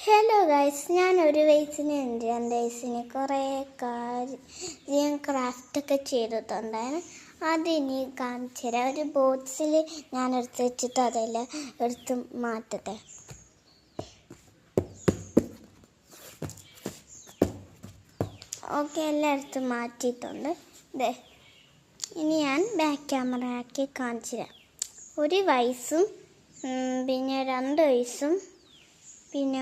Hello guys, ഞാൻ ഒരു വയസ്സിന് 2 വയസ്സിന് കുറേ കാര്യം ക്രാഫ്റ്റൊക്കെ ചെയ്തിട്ടുണ്ടായിരുന്നു. അതിനി കാണിച്ചു തരാം. ഒരു ബോക്സിൽ ഞാൻ എടുത്ത് വെച്ചിട്ട് അതെല്ലാം എടുത്ത് മാറ്റട്ടെ. ഓക്കെ, എല്ലാം എടുത്ത് മാറ്റിയിട്ടുണ്ട്. ഇനി ഞാൻ ബാക്ക് ക്യാമറ ആക്കി കാണിച്ചു തരാം. 1 വയസ്സും പിന്നെ 2 വയസ്സും പിന്നെ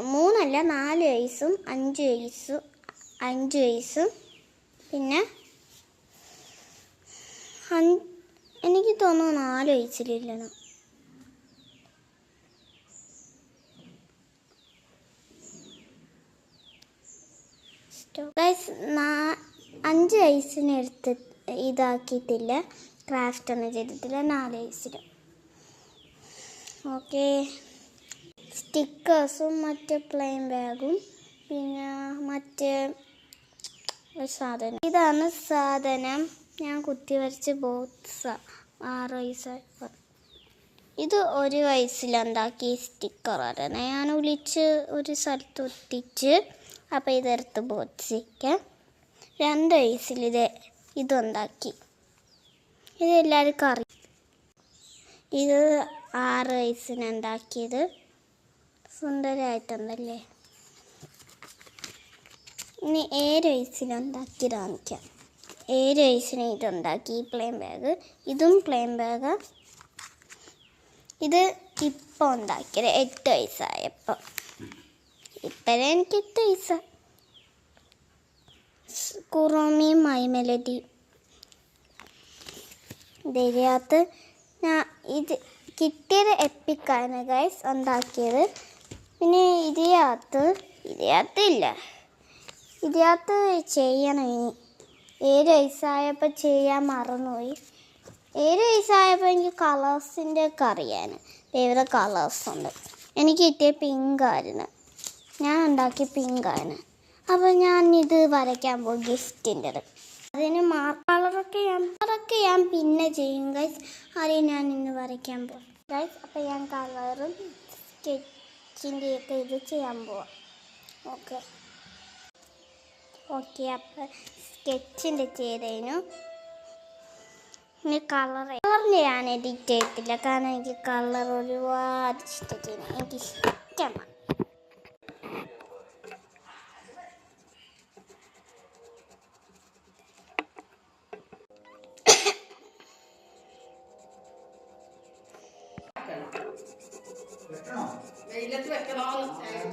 3 അല്ല 4 വയസ്സും 5 വയസ്സും പിന്നെ എനിക്ക് തോന്നുന്നു 4 വയസ്സിലില്ലെന്ന്. ഗൈസ്, 5 വയസ്സിന് എടുത്ത് ഇതാക്കിയിട്ടില്ല, ക്രാഫ്റ്റ് ഒന്നും ചെയ്തിട്ടില്ല. 4 വയസ്സിൽ. ഓക്കെ, സ്റ്റിക്കേഴ്സും മറ്റേ പ്ലെയിൻ ബാഗും പിന്നെ മറ്റേ സാധനം. ഇതാണ് സാധനം. ഞാൻ കുത്തി വരച്ച ബോക്സ് 6 വയസ്സായപ്പോൾ. ഇത് 1 വയസ്സിലുണ്ടാക്കിയ സ്റ്റിക്കറാണ്. ഞാൻ ഒളിച്ച് ഒരു സ്ഥലത്ത് ഒട്ടിച്ച്. അപ്പോൾ ഇതെടുത്ത് ബോക്സിക്കാം. 2 വയസ്സിൽ ഇതുണ്ടാക്കി. ഇത് എല്ലാവർക്കും അറിയാം. ഇത് 6 വയസ്സിനുണ്ടാക്കിയത്. സുന്ദരമായിട്ടുണ്ടല്ലേ? ഇനി 7 വയസ്സിലുണ്ടാക്കി കാണിക്കാം. 7 വയസ്സിന് ഇതുണ്ടാക്കി. ഈ പ്ലെയിൻ ബാഗ്, ഇതും പ്ലെയിൻ ബാഗ്. ഇത് ഇപ്പോൾ ഉണ്ടാക്കിയത് 8 വയസ്സായപ്പോൾ. ഇപ്പോഴേ എനിക്ക് 8 വയസ്സായി. കുറോമിയും മൈ മെലഡി. ഇതിനകത്ത് ഇത് കിട്ടിയത് എപ്പിക്കാണ് ഗൈസ് ഉണ്ടാക്കിയത്. പിന്നെ ഇതിനകത്ത് ചെയ്യണം. ഇനി 7 വയസ്സായപ്പോൾ ചെയ്യാൻ മറന്നുപോയി. 7 വയസ്സായപ്പോൾ എനിക്ക് കളേഴ്സിൻ്റെ ഒക്കെ അറിയാൻ വേറെ കളേഴ്സുണ്ട്. എനിക്ക് കിട്ടിയ പിങ്കായിരുന്നു. ഞാൻ ഉണ്ടാക്കിയ പിങ്കാണ്. അപ്പോൾ ഞാൻ ഇത് വരയ്ക്കാൻ പോകും, ഗിഫ്റ്റിൻ്റെത്. അതിന് കളറൊക്കെ ഞാൻ പിന്നെ ചെയ്യും ഗൈസ്. ആരെയും ഞാൻ ഇന്ന് വരയ്ക്കാൻ പോകും ഗൈസ്. അപ്പോൾ ഞാൻ കളറും സ്കെച്ചിൻ്റെയൊക്കെ ഇത് ചെയ്യാൻ പോവാം. ഓക്കെ, അപ്പോൾ സ്കെച്ചിൻ്റെ ചെയ്തതിനു ഇനി കളറിന് ഞാൻ എഡിറ്റ് ചെയ്യത്തില്ല, കാരണം എനിക്ക് കളർ ഒരുപാട് ഇഷ്ടമാണ്. എനിക്കിഷ്ടമാണ്. വെയിലത്ത് വെക്കണോ?